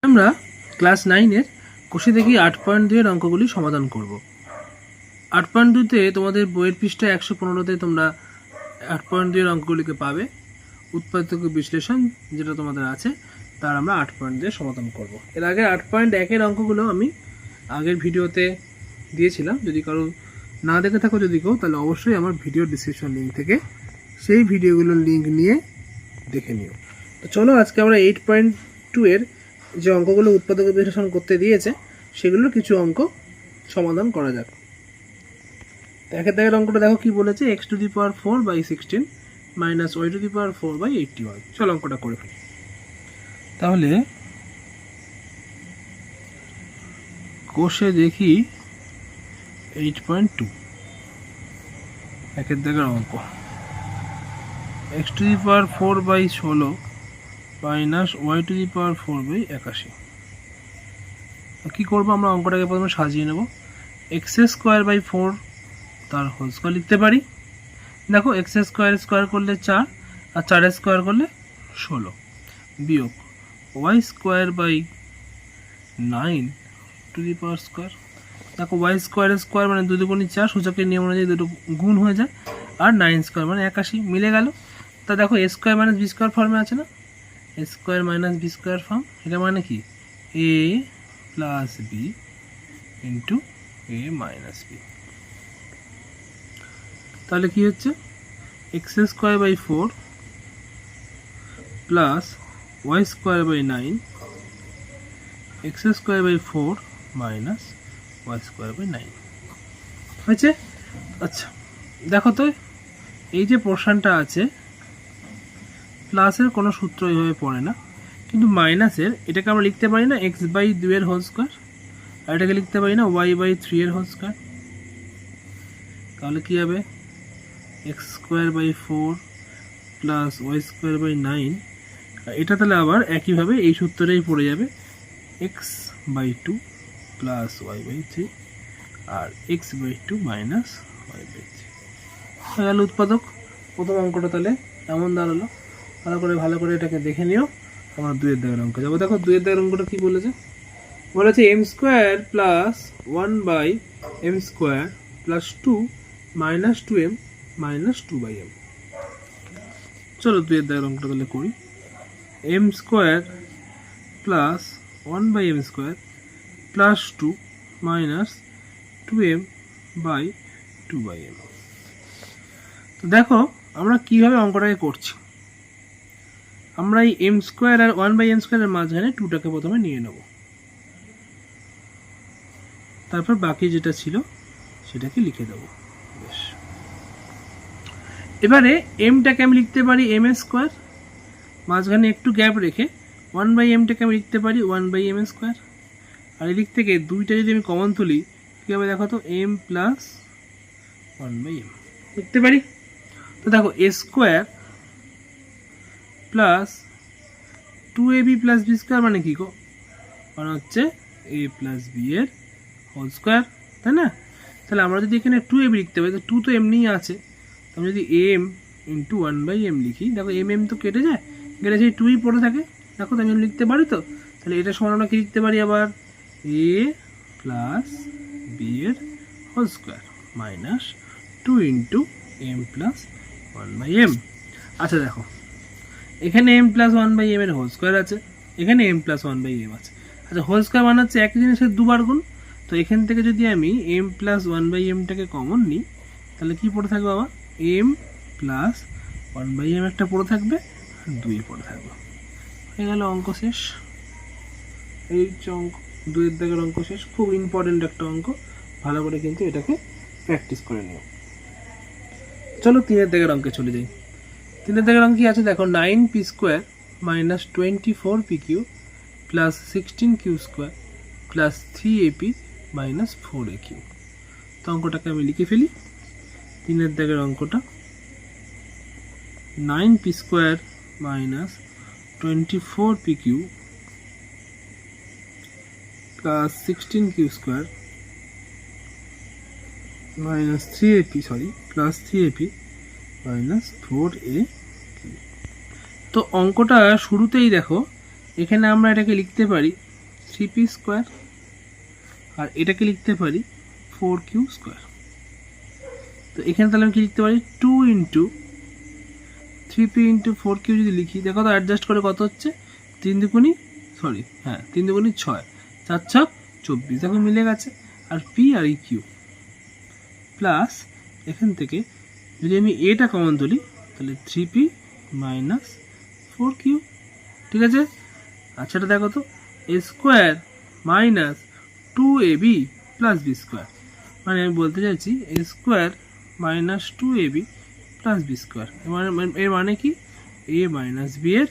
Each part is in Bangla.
আমরা ক্লাস 9-এর কোষে দেখি 8.2 এর অঙ্কগুলি সমাধান করব। 8.2-তে তোমাদের বইয়ের পৃষ্ঠা 115-তে তোমরা 8.2 এর অঙ্কগুলিকে পাবে। উৎপাদক বিশ্লেষণ যেটা তোমাদের আছে তার আমরা 8.2 এর সমাধান করব। এর আগে 8.1 এর অঙ্কগুলো আমি আগের ভিডিওতে দিয়েছিলাম। যদি কারো না দেখে থাকো যদি কেউ, তাহলে অবশ্যই আমার ভিডিও ডিসক্রিপশন লিঙ্ক থেকে সেই ভিডিওগুলোর লিঙ্ক নিয়ে দেখে নিও। তো চলো আজকে আমরা 8.2 এর যে অঙ্কগুলো উৎপাদক বিশ্লেষণ করতে দিয়েছে সেগুলোর কিছু অঙ্ক সমাধান করা যাক। একের দাগের অঙ্কটা দেখো কি বলেছে, x⁴/16 y⁴/81। চলো অঙ্কটা করে ফেলি। তাহলে কোষে দেখি 8.2 একের দাগের অঙ্ক, x⁴/16 y⁴/81। কি করবো আমরা, অঙ্কটাকে প্রথমে সাজিয়ে নেব। x²/4 তার হোল স্কয়ার লিখতে পারি। দেখো x² করলে 4 আর 4 স্কয়ার করলে 16 বিয়োগ y²/9 to the power square. দেখো y² মানে 2 দুগুণে 4, সূচকের নিয়ম অনুযায়ী দুটো গুণ হয়ে যায়, আর 9² মানে 81 মিলে গেল। তা দেখো a² - b² ফর্মে আছে না, a² - b² ফর্ম। এটা মানে কি a plus B into a minus B. তাহলে কি হচ্ছে, x²/4 plus y²/9 x²/4 minus y²/9 হয়েছে। আচ্ছা দেখো তো, এই যে পোর্শনটা আছে প্লাসের কোনো সূত্র এইভাবে পড়ে না, কিন্তু মাইনাসের এটাকে আমরা লিখতে পারি না x/2 এর হোল স্কয়ার, আর এটাকে লিখতে পারি না y/3 এর হোল স্কয়ার। তাহলে কি হবে, x²/4 প্লাস y²/9, এটা তাহলে আবার একইভাবে এই সূত্রটাই পড়ে যাবে x/2 প্লাস y/3 আর x/2 মাইনাস y/3 হয়ে গেল উৎপাদক। প্রথম অঙ্কটা তাহলে এমন দাঁড়ালো। ভালো করে এটাকে দেখে নিও। আমরা 2-এর দাগের অঙ্ক যাবো। দেখো 2-এর দাগের অঙ্কটা কি বলেছে, m² plus 1/m² plus 2 minus 2m minus 2/m। চলো 2-এর দাগের অঙ্কটা তাহলে করি। m² plus 1/m² plus 2 minus 2m/2/m। তো দেখো আমরা কিভাবে অঙ্কটাকে করছি। আমরা এই m² আর 1/m² এর মাঝখানে 2টাকে প্রথমে নিয়ে নেব, তারপর বাকি যেটা ছিল সেটাকে লিখে দেবো। বেশ, এবারে mটাকে আমি লিখতে পারি m², মাঝখানে একটু গ্যাপ রেখে 1/mটাকে আমি লিখতে পারি 1/m²। আর এদিক থেকে 2টা যদি আমি কমন তুলি কি হবে দেখো তো, m প্লাস 1/m লিখতে পারি। তো দেখো a² plus 2ab plus b² মানে কি গো, মানে হচ্ছে a প্লাস b এর হোল স্কয়ার, তাই না? তাহলে আমরা যদি এখানে 2ab লিখতে পারি, তো 2 তো এমনিই আছে, তো আমি যদি m ইন্টু 1/m লিখি, দেখো m তো কেটে যায়, কেটে সেই 2ই পড়ে থাকে। দেখো তো আমি লিখতে পারি। তো তাহলে এটা সমান আমরা কি লিখতে পারি আবার, a প্লাস b এর whole square minus 2 into m plus 1/m। আচ্ছা দেখো এখানে m প্লাস 1/m এর হোল স্কয়ার আছে, এখানে m প্লাস 1/m আছে। আচ্ছা হোল স্কয়ার মানে হচ্ছে একই জিনিসের দুবার গুণ। তো এখান থেকে যদি আমি m প্লাস 1/mটাকে কমন নিই, তাহলে কি পড়ে থাকবে বাবা, m প্লাস 1/m একটা পড়ে থাকবে, 2 পড়ে থাকবে। হয়ে গেল অঙ্ক শেষ। এই অঙ্ক 2-এর দাগের অঙ্ক শেষ। খুব ইম্পর্টেন্ট একটা অঙ্ক, ভালো করে কিন্তু এটাকে প্র্যাকটিস করে নিও। চলো 3-এর দাগের অঙ্কে চলে যাই। 3-এর দাগের অঙ্ক কি আছে দেখো, 9p² minus 24pq plus 16q² plus 3ap minus 4aq। তো অঙ্কটাকে আমি লিখে ফেলি। 3-এর দাগের অঙ্কটা 9p² minus 24pq plus 16q² minus 3ap plus 3ap minus 4a। তো অঙ্কটা শুরুতেই দেখো এখানে আমরা এটাকে লিখতে পারি 3p স্কোয়ার, আর এটাকে লিখতে পারি 4q স্কোয়ার। তো এখানে তাহলে আমি কি লিখতে পারি 2 ইন্টু 3p ইন্টু 4q যদি লিখি, দেখো তো অ্যাডজাস্ট করে কত হচ্ছে, 3 দুগুণি 6, 4 ছক 24, দেখো মিলে গেছে। আর p আর এই q প্লাস এখান থেকে যদি আমি এটা কমন তুলি তাহলে 3p মাইনাস 4q, ঠিক আছে। আচ্ছা এটা দেখো তো a square minus 2ab plus B square, মানে আমি বলতে চাইছি a square minus 2ab plus B square, এর মানে কি a মাইনাস বি এর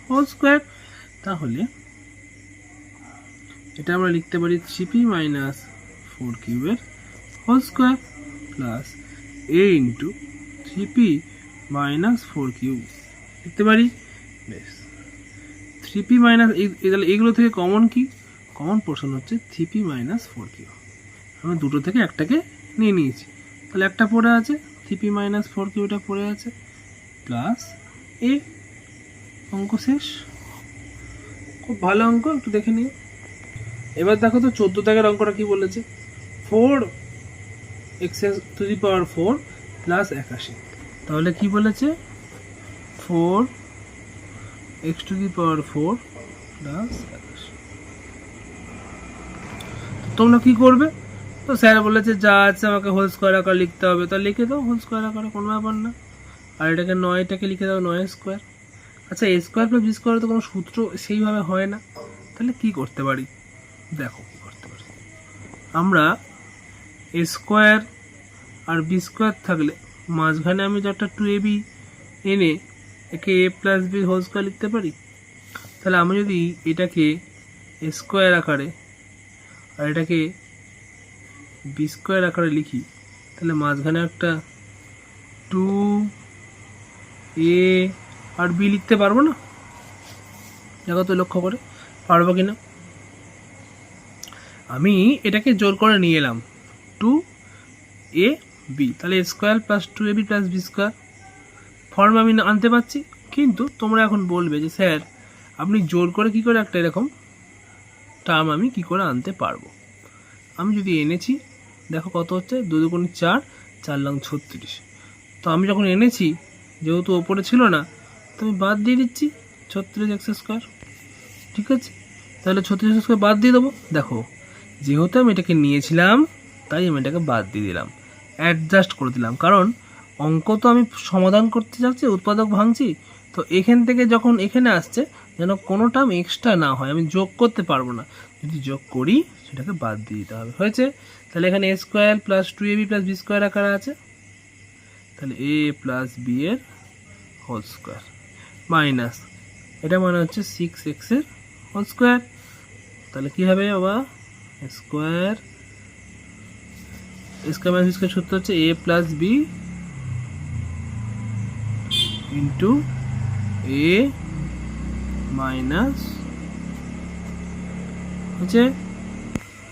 হোল স্কোয়ার। তাহলে এটা আমরা লিখতে পারি 3p মাইনাস 4q এর whole square plus a into 3p minus 4q লিখতে পারি। বেশ, 3p মাইনাস এইগুলো থেকে কমন কি, কমন পোর্শন হচ্ছে 3p মাইনাস 4q, আমি দুটো থেকে একটাকে নিয়ে নিয়েছি, তাহলে একটা পড়ে আছে 3p মাইনাস 4q, এটা পড়ে আছে প্লাস a, অঙ্ক শেষ। খুব ভালো অঙ্ক, একটু দেখে নিও। এবার দেখো তো 14 দাগের অঙ্কটা কি বলেছে, 4x to the power 4 plus 81, তাহলে কি বলেছে 4x to the power 4 plus 81। তোমরা কি করবে, তো স্যার বলেছে যা আছে আমাকে হোল স্কোয়ার আকার লিখতে হবে, তা লিখে দাও হোল স্কোয়ার আকারে, কোনো ব্যাপার না। আর এটাকে 9টাকে লিখে দাও 9 স্কোয়ার। আচ্ছা a square plus B square তো কোনো সূত্র সেইভাবে হয় না, তাহলে কি করতে পারি, দেখো কি করতে পারি। আমরা a স্কোয়ার আর বি স্কোয়ার থাকলে মাঝখানে আমি যে একটা 2ab এনে একে a plus B whole square লিখতে পারি। তাহলে আমি যদি এটাকে a স্কোয়ার আকারে আর এটাকে বি স্কোয়ার আকারে লিখি, তাহলে মাঝখানে একটা 2a আর বি লিখতে পারবো না, দেখো তো লক্ষ্য করে পারবো কিনা। আমি এটাকে জোর করে নিয়ে এলাম 2ab, তাহলে a square plus 2ab plus B square form আমি আনতে পারছি। কিন্তু তোমরা এখন বলবে যে স্যার আপনি জোর করে কি করে একটা এরকম টার্ম আমি কি করে আনতে পারবো। আমি যদি এনেছি, দেখো কত হচ্ছে 2 দুগুণে 4, 4 লং 36। তো আমি যখন এনেছি যেহেতু ওপরে ছিল না, তো আমি বাদ দিয়ে দিচ্ছি 36x স্কোয়ার, ঠিক আছে। তাহলে 36x স্কোয়ার বাদ দিয়ে দেবো, দেখো যেহেতু আমি এটাকে নিয়েছিলাম তাই আমি এটাকে বাদ দিয়ে দিলাম, অ্যাডজাস্ট করে দিলাম, কারণ অঙ্ক তো আমি সমাধান করতে যাচ্ছি, উৎপাদক ভাঙছি, তো এখান থেকে যখন এখানে আসছে যেন কোনো টার্ম এক্সট্রা না হয়, আমি যোগ করতে পারবো না, যদি যোগ করি সেটাকে বাদ দিয়ে দিতে হবে। হয়েছে, তাহলে এখানে a square plus 2ab plus B square আকারে আছে, তাহলে a প্লাস বি এর হোল স্কোয়ার মাইনাস এটা মানে হচ্ছে 6x এর হোল স্কোয়ার। তাহলে কী হবে বাবা, স্কোয়ার মাইনাস বি স্কোয়ার সূত্র হচ্ছে a plus B into a minus হচ্ছে,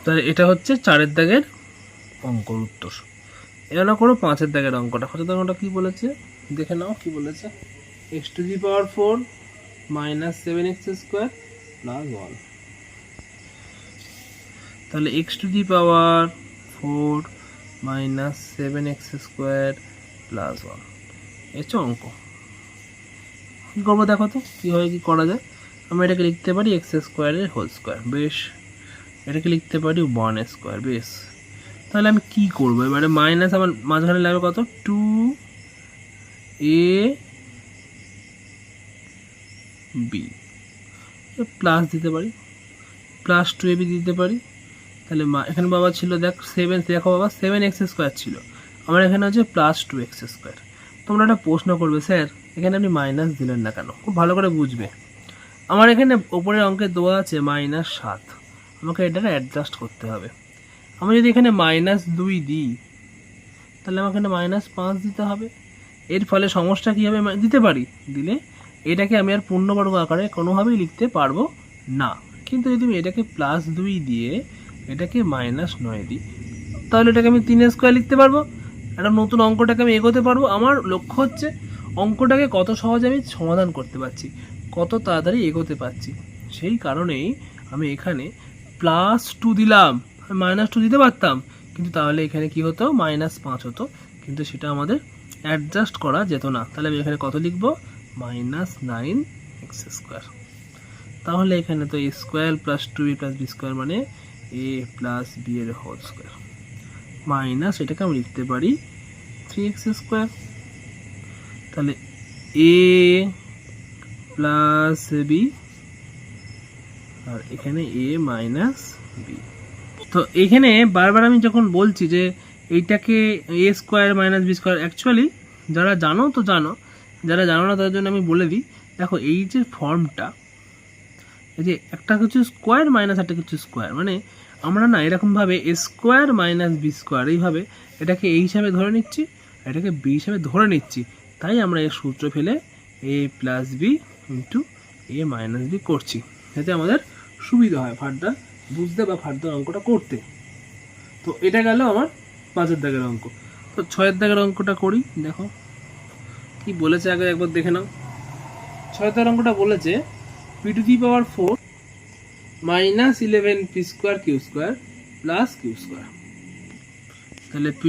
তাহলে এটা হচ্ছে 4 দাগের অঙ্কর উত্তর। এবার না করো 5 দাগের অঙ্কটা। 5 দাগের অঙ্কটা কী বলেছে দেখে নাও, কি বলেছে, x to the power 4 minus 7x square plus 1, তাহলে x to the power 4 minus 7x square plus 1 হচ্ছে অঙ্ক। কী করবো দেখো তো কীভাবে কী করা যায়। আমি এটাকে লিখতে পারি x স্কোয়ারের হোল স্কোয়ার, বেশ। এটাকে লিখতে পারি 1 স্কোয়ার, বেশ। তাহলে আমি কি করব, এবারে মাইনাস আমার মাঝখানে লাগবে কত 2ab প্লাস দিতে পারি, প্লাস 2ab দিতে পারি। তাহলে এখানে বাবা ছিল দেখ 7, দেখো বাবা 7x স্কোয়ার ছিল, আমার এখানে হচ্ছে প্লাস 2x স্কোয়ার। তোমরা একটা প্রশ্ন করবে স্যার এখানে আপনি মাইনাস দিলেন না কেন, খুব ভালো করে বুঝবে। আমার এখানে ওপরের অঙ্কে দেওয়া আছে -7, আমাকে এটা অ্যাডজাস্ট করতে হবে। আমি যদি এখানে -2 দিই তাহলে আমাকে এখানে -5 দিতে হবে। এর ফলে সমস্যা কী হবে, দিতে পারি, দিলে এটাকে আমি আর পূর্ণবর্গ আকারে কোনোভাবেই লিখতে পারবো না। কিন্তু যদি আমি এটাকে +2 দিয়ে এটাকে -9 দিই তাহলে এটাকে আমি 3 স্কোয়ার লিখতে পারবো, একটা নতুন অঙ্কটাকে আমি এগোতে পারবো। আমার লক্ষ্য হচ্ছে অঙ্কটাকে কত সহজে আমি সমাধান করতে পারছি, কত তাড়াতাড়ি এগোতে পারছি, সেই কারণেই আমি এখানে +2 দিলাম, -2 দিতে পারতাম, কিন্তু তাহলে এখানে কি হতো, -5 হতো, কিন্তু সেটা আমাদের অ্যাডজাস্ট করা যেত না। তাহলে আমি এখানে কত লিখব, -9x²। তাহলে এখানে তো a² + 2b + b² মানে a + b এর হোল স্কয়ার, মাইনাস এটাকে আমি লিখতে পারি 3x²। তাহলে a + b আর এখানে a - b। তো এখানে বারবার আমি যখন বলছি যে এইটাকে a² - b², অ্যাকচুয়ালি যারা জানো তো জানো, যারা জানো না তাদের জন্য আমি বলে দিই। দেখো এই যে ফর্মটা, এই যে একটা হচ্ছে স্কোয়ার মাইনাস একটা হচ্ছে স্কোয়ার, মানে আমরা না এরকমভাবে a² - b² এইভাবে এটাকে a হিসাবে ধরে নিচ্ছি, এটাকে b হিসাবে ধরে নিচ্ছি, তাই আমরা এর সূত্র ফেলে a + b * a - b করছি, যাতে আমাদের সুবিধা হয় ফার্দার বুঝতে বা ফার্দার অঙ্কটা করতে। তো এটা গেল আমার 5 দাগের অঙ্ক। তো 6 দাগের অঙ্কটা করি। দেখো কি বলেছে, আগে একবার দেখে নাও। 6 দাগের অঙ্কটা বলেছে p⁴ -11p² q² + q²। তাহলে p⁴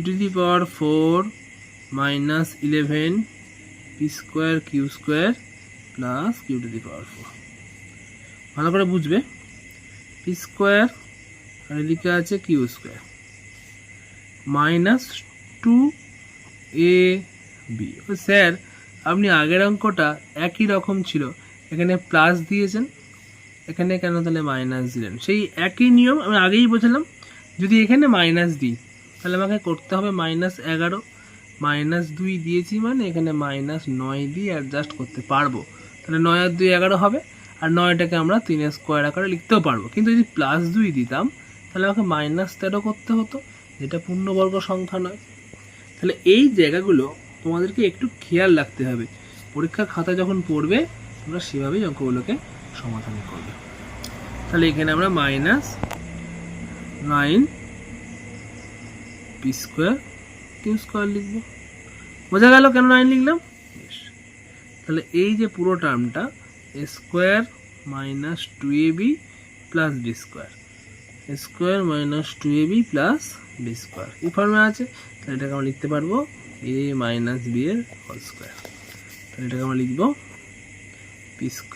-11p² q² + q⁴। ভালো করে বুঝবে, p² আর এদিকে আছে q² -2ab। স্যার আপনি আগের অঙ্কটা একই রকম ছিল, এখানে প্লাস দিয়েছেন, এখানে কেন তাহলে মাইনাস দিলেন? সেই একই নিয়ম আমি আগেই বোঝালাম। যদি এখানে মাইনাস দিই তাহলে আমাকে করতে হবে -11, -2 দিয়েছি মানে এখানে -9 দিয়ে অ্যাডজাস্ট করতে পারবো, তাহলে 9 আর 2 11 হবে, আর 9টাকে আমরা 3² আকারে লিখতেও পারবো। কিন্তু যদি +2 দিতাম তাহলে আমাকে -13 করতে হতো, যেটা পূর্ণবর্গ সংখ্যা নয়। তাহলে এই জায়গাগুলো তোমাদেরকে একটু খেয়াল রাখতে হবে, পরীক্ষার খাতা যখন পড়বে তোমরা সেভাবেই অঙ্কগুলোকে সমাধান করবে। তাহলে এখানে আমরা -9p² q² লিখব। বোঝা গেল কেন 9 লিখলাম? তাহলে এই যে পুরো টার্মটা a² - 2ab + b², a² - 2ab + b² এই ফর্মে আছে। তাহলে এটাকে আমরা লিখতে পারবো a - b এর হোল স্কয়ার। তাহলে এটাকে আমরা লিখব p² - q²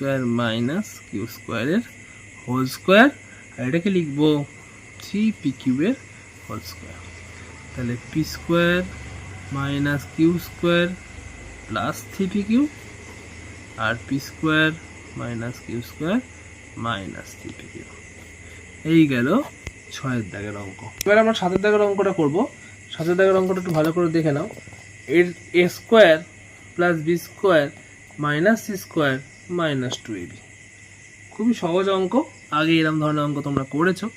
এর হোল স্কয়ার, আর এটাকে লিখব 3pq এর হোল স্কয়ার। তাহলে p² - q² + 3pq আর p² - q² - 3pq। এই গেল 6 দাগের অঙ্ক। এবার আমরা 7 দাগের অঙ্কটা করব। 7 দাগের অঙ্কটা একটু ভালো করে দেখে নাও। এর a² + b² - c² - 2ab। খুবই সহজ অঙ্ক, আগে এরকম ধরনের অঙ্ক তোমরা করেছো।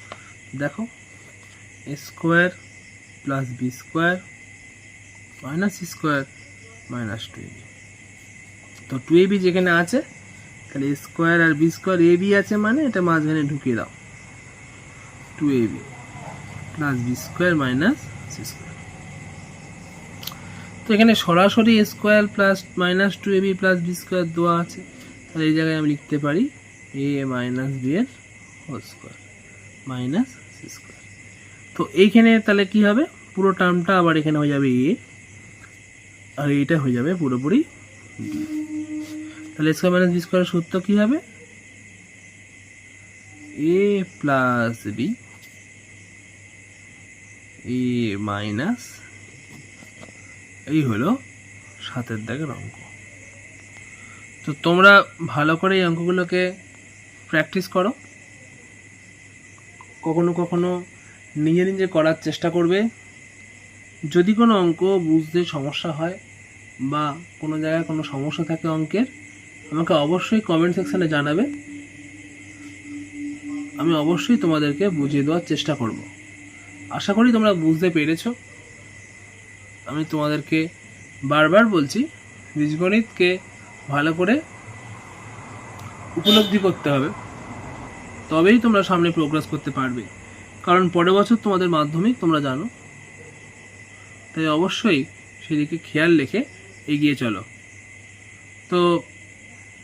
দেখো a² + b² - c² - 2ab। তো 2ab যেখানে আছে তাহলে a² আর b² ab আছে, মানে এটা মাঝখানে ঢুকিয়ে দাও, 2ab + b² - c²। তো এখানে সরাসরি a² + -2ab + b² দেওয়া আছে, তাহলে এই জায়গায় আমি লিখতে পারি a - b এর হোল স্কয়ার - c²। তো এইখানে তাহলে কি হবে, পুরো টার্মটা আবার এখানে হয়ে যাবে a, আর এটা হয়ে যাবে পুরোপুরি b। তাহলে a² - b² এর সূত্র কি হবে, a + b a মাইনাস, এই হলো 7 দাগের অঙ্ক। তো তোমরা ভালো করে এই অঙ্কগুলোকে প্র্যাকটিস করো, কখনো কখনো নিজে নিজে করার চেষ্টা করবে। যদি কোনো অঙ্ক বুঝতে সমস্যা হয় বা কোনো জায়গায় কোনো সমস্যা থাকে অঙ্কের, আমাকে অবশ্যই কমেন্ট সেকশানে জানাবে, আমি অবশ্যই তোমাদেরকে বুঝিয়ে দেওয়ার চেষ্টা করব। আশা করি তোমরা বুঝতে পেরেছো। আমি তোমাদেরকে বারবার বলছি, বীজগণিতকে ভালো করে উপলব্ধি করতে হবে, তবেই তোমরা সামনে প্রোগ্রেস করতে পারবে, কারণ পরের বছর তোমাদের মাধ্যমিক তোমরা জানো, তাই অবশ্যই সেদিকে খেয়াল রেখে এগিয়ে চলো। তো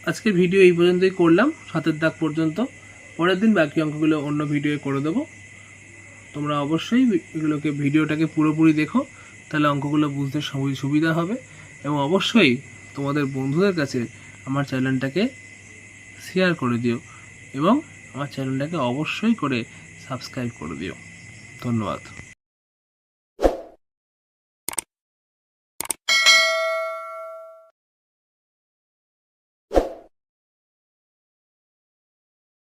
আজকের ভিডিও এই পর্যন্তই করলাম, 7 দাগ পর্যন্ত। পরের দিন বাকি অঙ্কগুলো অন্য ভিডিওয়ে করে দেবো। তোমরা অবশ্যই এগুলোকে ভিডিওটাকে পুরোপুরি দেখো, তাহলে অঙ্কগুলো বুঝতে সুবিধা হবে। এবং অবশ্যই তোমাদের বন্ধুদের কাছে আমার চ্যানেলটাকে শেয়ার করে দিও এবং আমার চ্যানেলটাকে অবশ্যই করে সাবস্ক্রাইব করে দিও। ধন্যবাদ।